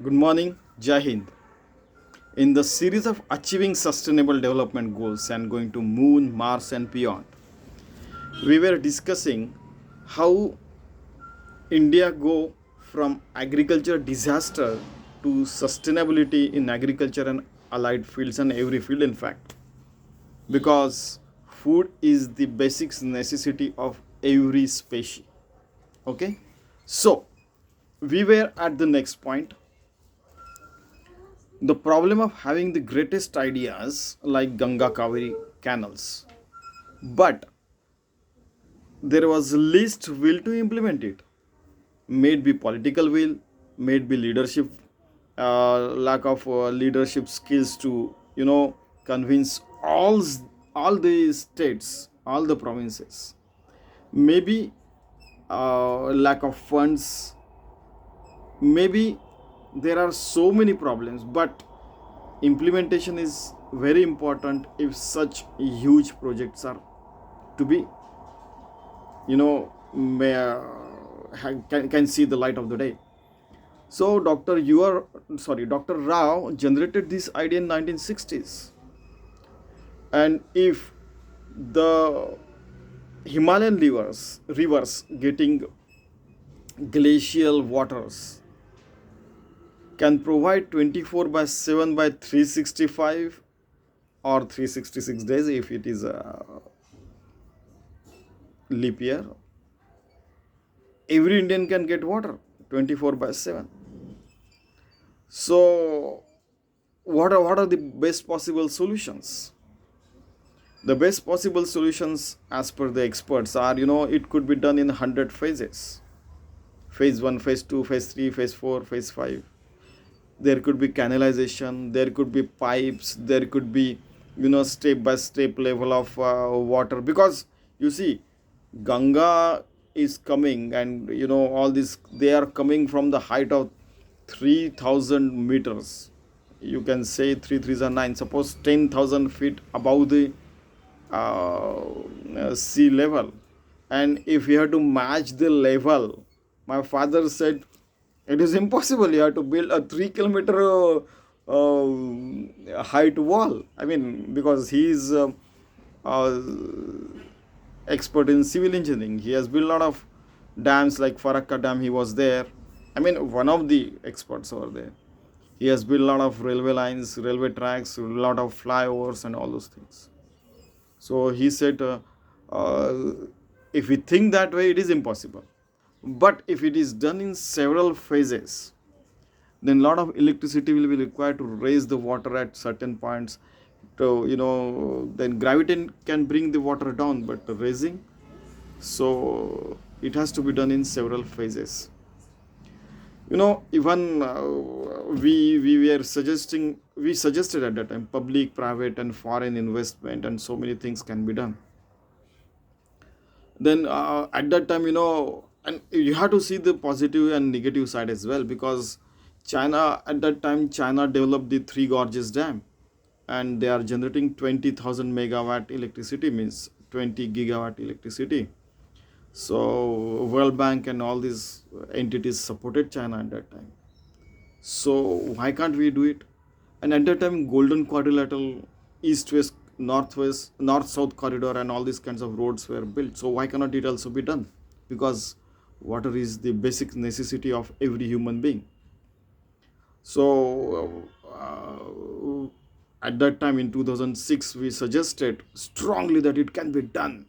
Good morning, Jai Hind. In the series of achieving sustainable development goals and going to moon, Mars and beyond, we were discussing how India go from agriculture disaster to sustainability in agriculture and allied fields and every field in fact, because food is the basic necessity of every species. Okay, so we were at the next point, the problem of having the greatest ideas like Ganga Kaveri canals, but there was least will to implement it. May it be political will, may it be leadership, lack of leadership skills to convince all the states, all the provinces. Maybe lack of funds. Maybe there are so many problems, but implementation is very important if such huge projects are to be can see the light of the day. So Dr. Rao generated this idea in 1960s, and if the Himalayan rivers getting glacial waters can provide 24 by 7 by 365 or 366 days if it is a leap year, every Indian can get water 24 by 7. So what are the best possible solutions? The best possible solutions as per the experts are, it could be done in 100 phases. Phase 1, phase 2, phase 3, phase 4, phase 5. There could be canalization, there could be pipes, there could be step by step level of water, because you see Ganga is coming, and all this, they are coming from the height of 3000 meters. You can say 3 3s are 9, suppose 10,000 feet above the sea level. And if you have to match the level, my father said it is impossible. You have to build a 3 kilometer height wall. I mean, because he is uh, expert in civil engineering. He has built a lot of dams like Farakka Dam. He was there. I mean, one of the experts over there. He has built a lot of railway lines, railway tracks, a lot of flyovers, and all those things. So he said, uh, if we think that way, it is impossible. But if it is done in several phases, then a lot of electricity will be required to raise the water at certain points. To then gravity can bring the water down, but the raising, so it has to be done in several phases. Even we suggested at that time public, private, and foreign investment, and so many things can be done. Then at that time, and you have to see the positive and negative side as well, because China developed the Three Gorges Dam, and they are generating 20,000 megawatt electricity, means 20 gigawatt electricity. So World Bank and all these entities supported China at that time. So why can't we do it? And at that time, Golden Quadrilateral, East West, Northwest, North South corridor, and all these kinds of roads were built. So why cannot it also be done? Because water is the basic necessity of every human being. So at that time in 2006, we suggested strongly that it can be done.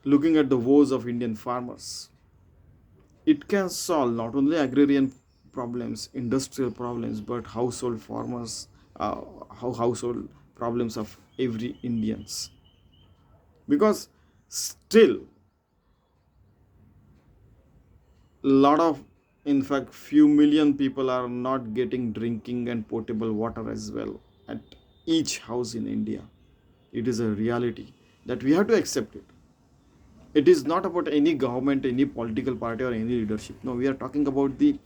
Looking at the woes of Indian farmers, it can solve not only agrarian problems, industrial problems, but household farmers, household problems of every Indians. Because still, lot of, in fact, few million people are not getting drinking and potable water as well at each house in India. It is a reality that we have to accept it. It is not about any government, any political party, or any leadership. No, we are talking about the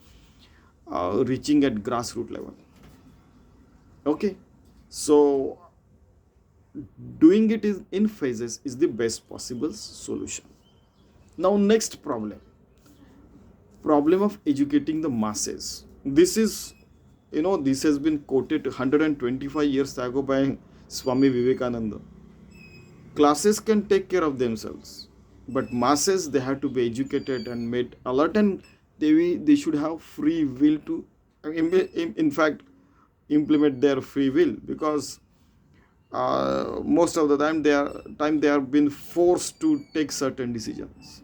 reaching at grassroots level. Okay, so doing it is in phases is the best possible solution. Now, next problem of educating the masses. This is, this has been quoted 125 years ago by Swami Vivekananda. Classes can take care of themselves, but masses, they have to be educated and made alert, and they should have free will to, in fact, implement their free will, because most of the time they have been forced to take certain decisions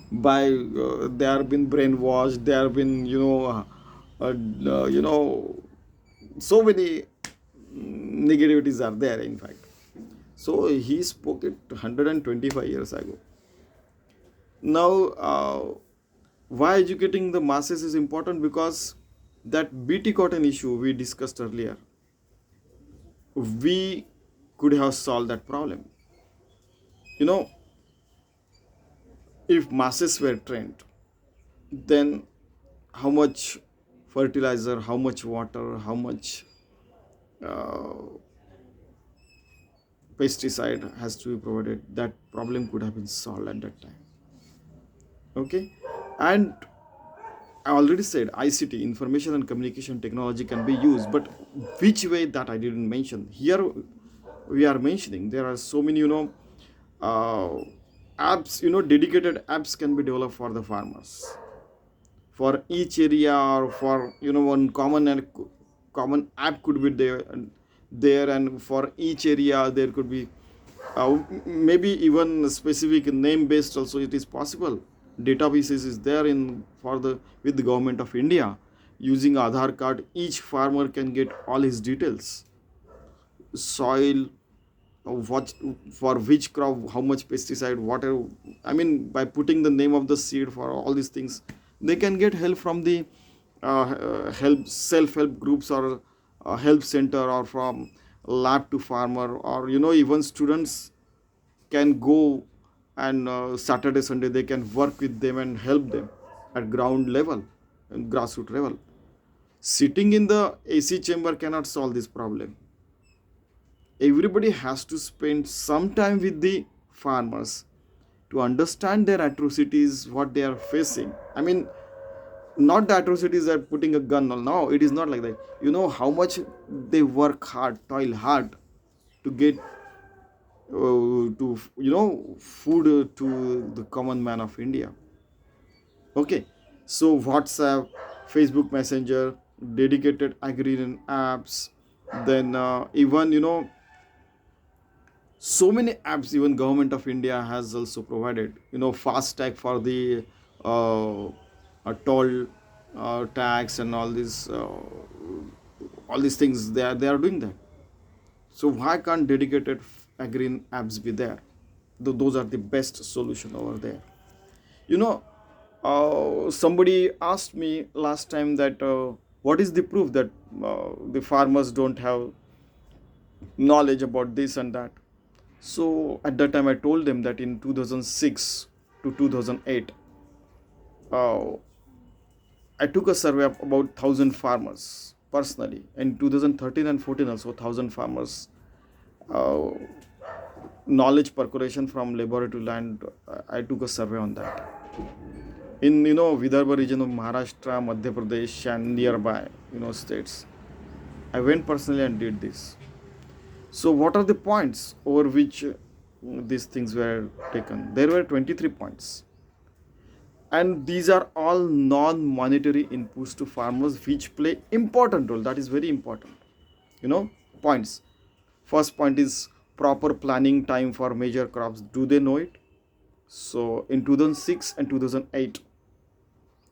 by they have been brainwashed, they have been, so many negativities are there, in fact. So he spoke it 125 years ago. Now, why educating the masses is important? Because that BT cotton issue we discussed earlier, we could have solved that problem. You know, if masses were trained, then how much fertilizer, how much water, how much uh, pesticide has to be provided, that problem could have been solved at that time. Okay, and I already said ICT, information and communication technology, can be used, but which way, that I didn't mention. Here we are mentioning there are so many, uh, apps, dedicated apps can be developed for the farmers, for each area, or for, one common app could be there, and for each area there could be, maybe even specific name based also, it is possible. Databases is there in for the with the government of India. Using Aadhaar card, each farmer can get all his details: soil, what, for which crop, how much pesticide, whatever. I mean, by putting the name of the seed, for all these things, they can get help from the help self-help groups, or help center, or from lab to farmer, or, even students can go, and Saturday Sunday they can work with them and help them at ground level and grassroots level. Sitting in the AC chamber cannot solve this problem. Everybody has to spend some time with the farmers to understand their atrocities, what they are facing. I mean, not the atrocities that putting a gun on. No, it is not like that. You know how much they work hard, toil hard to get to, food to the common man of India. Okay, so WhatsApp, Facebook Messenger, dedicated agrarian apps, then even, so many apps, even government of India has also provided, fast tag for the toll tax, and all these things, they are doing that. So why can't dedicated agrarian apps be there? Those are the best solution over there. you know Somebody asked me last time that, what is the proof that the farmers don't have knowledge about this and that. So at that time I told them that in 2006 to 2008, uh, I took a survey of about 1,000 farmers personally. In 2013 and 14 also, 1,000 farmers, uh, knowledge percolation from laboratory land. I took a survey on that. In, Vidarbha region of Maharashtra, Madhya Pradesh, and nearby, states. I went personally and did this. So what are the points over which these things were taken? There were 23 points. And these are all non-monetary inputs to farmers which play important role. That is very important. You know, points. First point is proper planning time for major crops. Do they know it? So in 2006 and 2008,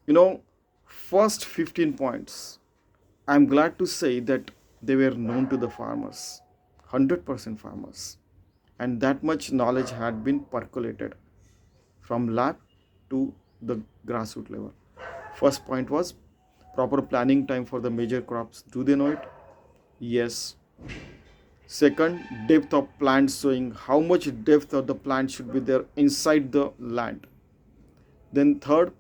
you know, first 15 points, I'm glad to say that they were known to the farmers, 100% farmers. And that much knowledge had been percolated from lab to the grassroots level. First point was proper planning time for the major crops. Do they know it? Yes. Second, depth of plant, showing how much depth of the plant should be there inside the land. Then third,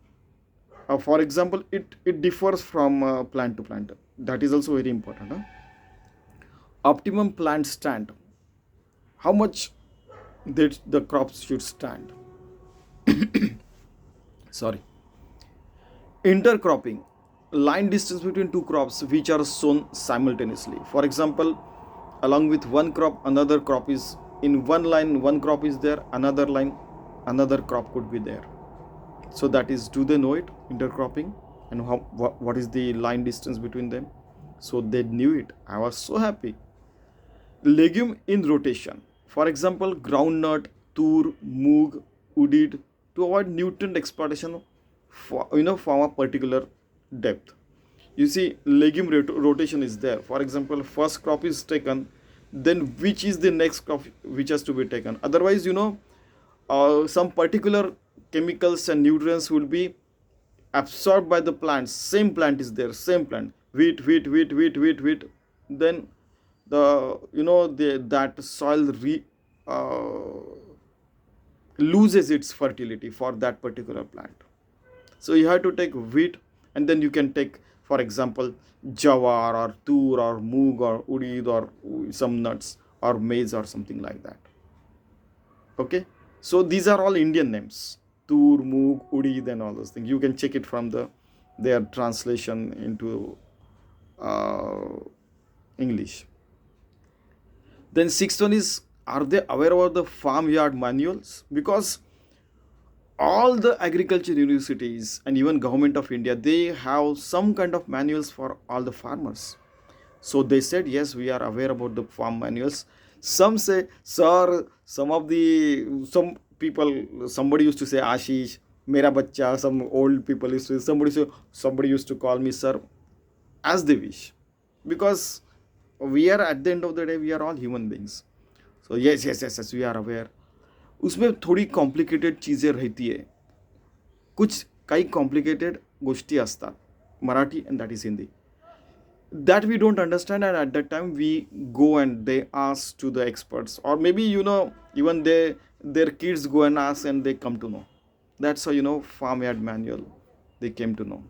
for example, it differs from plant to plant. That is also very important. Huh? Optimum plant stand. How much that the crops should stand. Sorry. Intercropping. line distance between two crops which are sown simultaneously. For example, along with one crop, another crop is in one line, one crop is there, another line, another crop could be there. So that is, do they know it, intercropping, and what is the line distance between them? So they knew it. I was so happy. Legume in rotation. For example, groundnut, tur, moog, udid, to avoid nutrient exploitation for, from a particular depth. You see, legume rotation is there. For example, first crop is taken, then which is the next crop which has to be taken. Otherwise, some particular chemicals and nutrients will be absorbed by the plants. Same plant is there, same plant, wheat, then the that soil uh, loses its fertility for that particular plant. So you have to take wheat, and then you can take, for example, jawar or tur or moog or udid or some nuts or maize or something like that. Okay, so these are all Indian names: tur, moog, udid, and all those things. You can check it from their translation into uh, English. Then sixth one is, are they aware about the farmyard manuals? Because all the agriculture universities and even government of India, they have some kind of manuals for all the farmers. So they said, yes, we are aware about the farm manuals. Some say, sir, some people, somebody used to say Ashish, mera bachcha. Some old people used to, somebody used to call me sir, as they wish, because we are, at the end of the day, we are all human beings. So yes, we are aware. उसमें थोड़ी complicated चीज़ें रहती है, कुछ काही complicated गोष्टी असतात, Marathi and that is Hindi, that we don't understand, and at that time we go and they ask to the experts, or maybe even their kids go and ask and they come to know. That's how farmyard manual they came to know.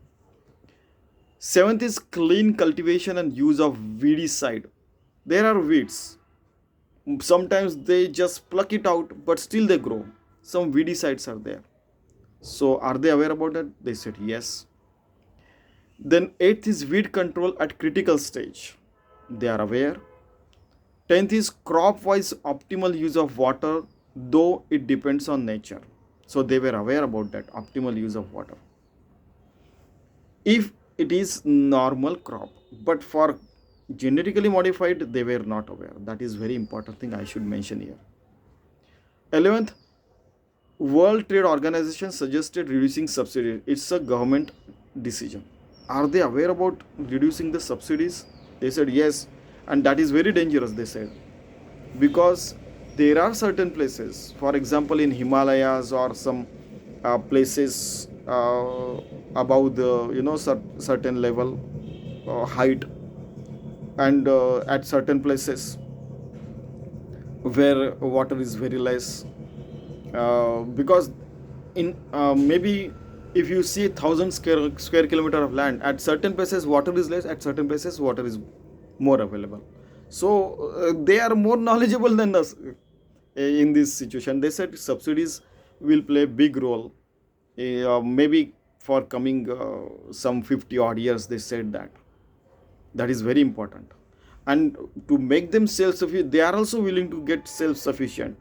Seventh is clean cultivation and use of weedicide. There are weeds, sometimes they just pluck it out, but still they grow. Some weedicides are there. So are they aware about that? They said yes. Then eighth is weed control at critical stage. They are aware. 10th is crop wise optimal use of water, though it depends on nature. So they were aware about that optimal use of water, if it is normal crop. But for genetically modified, they were not aware. That is very important thing I should mention here. 11th, World Trade Organization suggested reducing subsidies. It's a government decision. Are they aware about reducing the subsidies? They said yes, and that is very dangerous, they said, because there are certain places, for example in Himalayas or some places above the certain level height, and at certain places where water is very less, because in maybe if you see 1,000 square kilometer of land, at certain places water is less, at certain places water is more available. So they are more knowledgeable than us in this situation. They said subsidies will play a big role, maybe for coming some 50 odd years. They said that is very important, and to make them self-sufficient, they are also willing to get self-sufficient,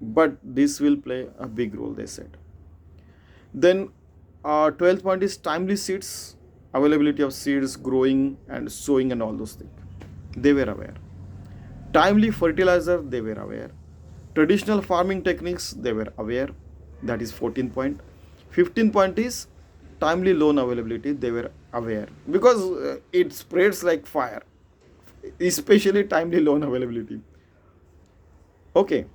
but this will play a big role, they said. Then 12th point is timely seeds, availability of seeds, growing and sowing and all those things. They were aware. Timely fertilizer, they were aware. Traditional farming techniques, they were aware. That is 14th point. 15th point is timely loan availability, they were aware, because it spreads like fire, especially timely loan availability. Okay.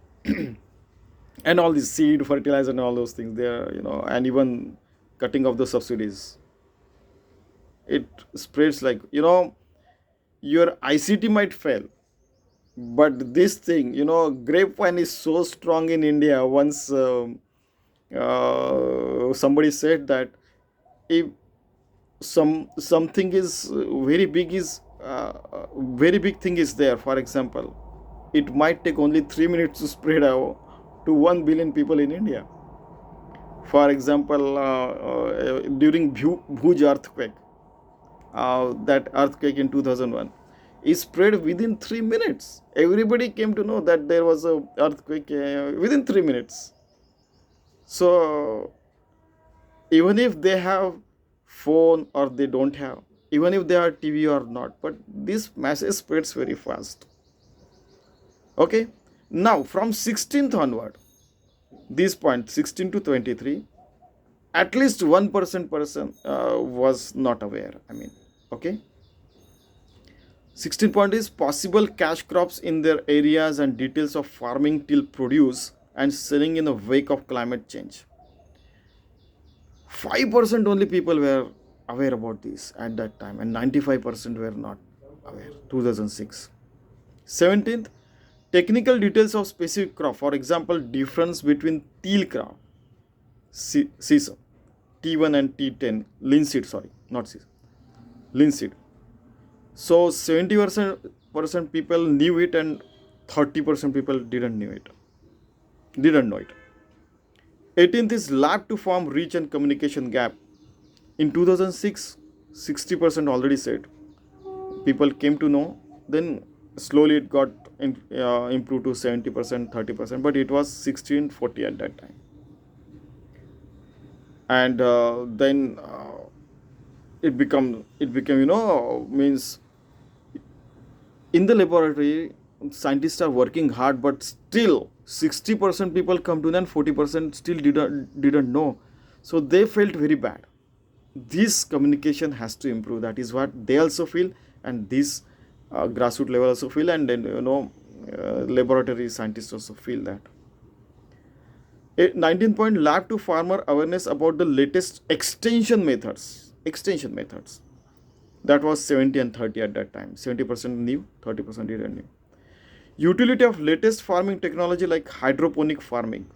And all this seed, fertilizer and all those things there, and even cutting of the subsidies, it spreads like, your ICT might fail, but this thing, grapevine is so strong in India. Once somebody said that if something is very big thing is there, for example, it might take only 3 minutes to spread out to 1 billion people in India. For example, during Bhuj earthquake, that earthquake in 2001, it spread within 3 minutes. Everybody came to know that there was a earthquake within 3 minutes. So even if they have phone or they don't have, even if they are TV or not, but this message spreads very fast. Okay, now from 16th onward, this point 16 to 23, at least 1% was not aware. I mean, okay. 16 point is possible cash crops in their areas and details of farming till produce and selling in the wake of climate change. 5% only people were aware about this at that time, and 95% were not aware. 2006. 17th, technical details of specific crop. For example, difference between teal crop, sesame, T1 and T10, linseed, sorry, not sesame, linseed. So 70% people knew it, and 30% people didn't know it. 18th is lab to farm reach and communication gap. In 2006, 60% already said. People came to know, then slowly it got improved to 70%, 30%, but it was 1640 at that time. And then it became, means in the laboratory scientists are working hard, but still 60% people come to know and 40% still didn't know. So they felt very bad. This communication has to improve. That is what they also feel, and this grassroots level also feel, and then laboratory scientists also feel that. 19 point, lab to farmer awareness about the latest extension methods. That was 70 and 30 at that time. 70% knew, 30% didn't know. Utility of latest farming technology like hydroponic farming.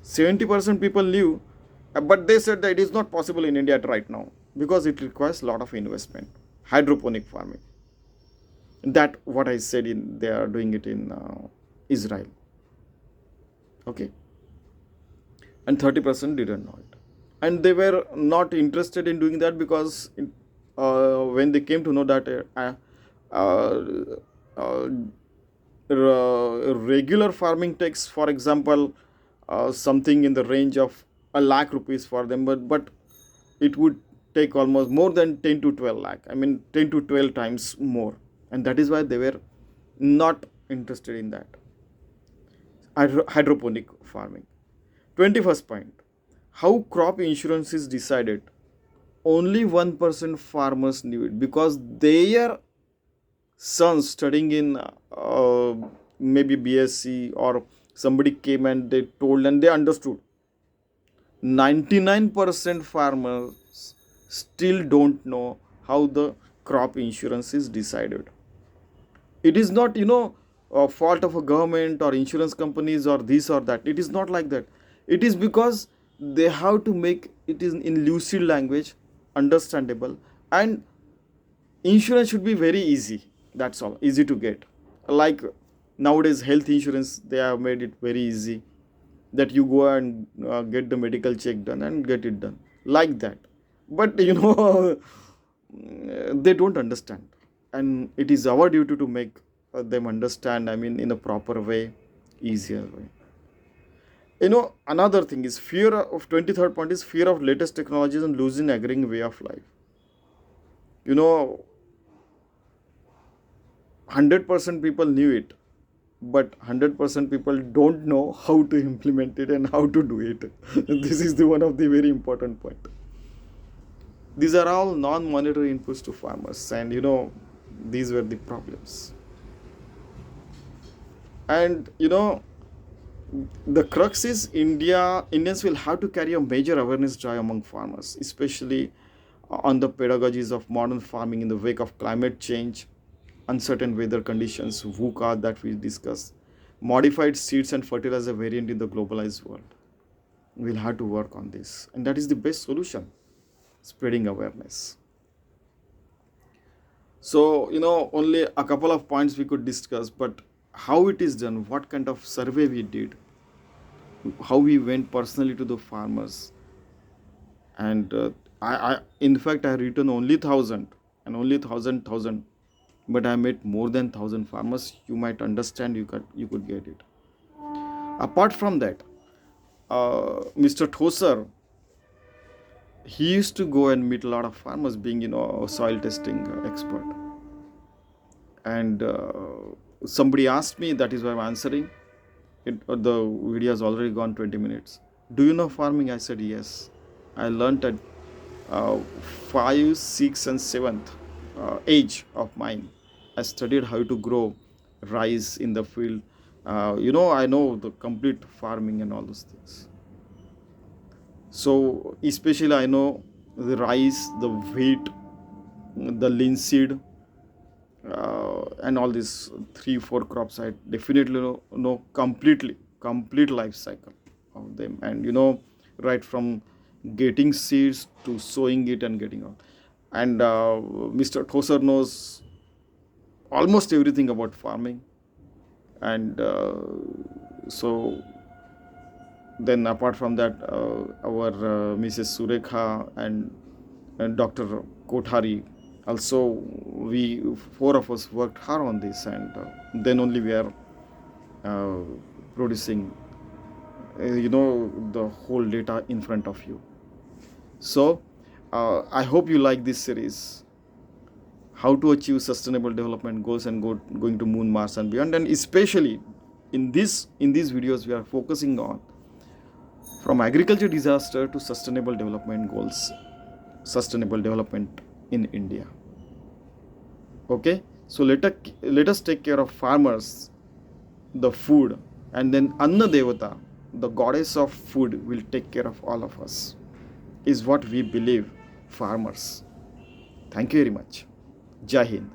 70% people knew, but they said that it is not possible in India right now because it requires a lot of investment. Hydroponic farming. That what I said, they are doing it in Israel. Okay. And 30% didn't know it. And they were not interested in doing that because when they came to know that uh, regular farming takes, for example, something in the range of a lakh rupees for them, but it would take almost more than 10 to 12 lakh. I mean, 10 to 12 times more. And that is why they were not interested in that. Hydroponic farming. 21st point. How crop insurance is decided. Only 1% farmers knew it because their sons studying in maybe BSc or somebody came and they told and they understood. 99% farmers still don't know how the crop insurance is decided. It is not, a fault of a government or insurance companies or this or that. It is not like that. It is because they have to make it in lucid language, understandable, and insurance should be very easy. That's all, easy to get. Like nowadays, health insurance, they have made it very easy that you go and get the medical check done and get it done like that. But they don't understand, and it is our duty to make them understand. I mean, in a proper way, easier way. Another thing is fear of 23rd point is fear of latest technologies and losing agrarian way of life. 100% people knew it, but 100% people don't know how to implement it and how to do it. This is one of the very important point. These are all non-monetary inputs to farmers, and these were the problems. And the crux is Indians will have to carry a major awareness drive among farmers, especially on the pedagogies of modern farming in the wake of climate change, uncertain weather conditions, VUCA that we discussed, modified seeds and fertilizer variant in the globalized world. We'll have to work on this, and that is the best solution: spreading awareness. So only a couple of points we could discuss, but how it is done, what kind of survey we did, how we went personally to the farmers, and In fact, I written only 1,000 and only 1,000, but I met more than 1,000 farmers. You might understand. You could get it. Apart from that, Mr. Thoser, he used to go and meet a lot of farmers, being a soil testing expert. And somebody asked me, that is why I'm answering. The video has already gone 20 minutes. Do you know farming? I said yes. I learned at 5, 6, and 7th age of mine. I studied how to grow rice in the field. I know the complete farming and all those things. So especially I know the rice, the wheat, the linseed, and all these 3 4 crops. I definitely know complete life cycle of them, and right from getting seeds to sowing it and getting out. And Mr. Thoser knows almost everything about farming. And so then apart from that, our Mrs. Surekha and Dr. Kothari also, we 4 of us worked hard on this, and then only we are uh, producing the whole data in front of you. So I hope you like this series, how to achieve sustainable development goals and going to moon, Mars and beyond. And especially in these videos we are focusing on from agriculture disaster to sustainable development goals, sustainable development in India. Okay, so let us take care of farmers, the food, and then Anna Devata, the goddess of food, will take care of all of us, is what we believe, farmers. Thank you very much. Jai Hind.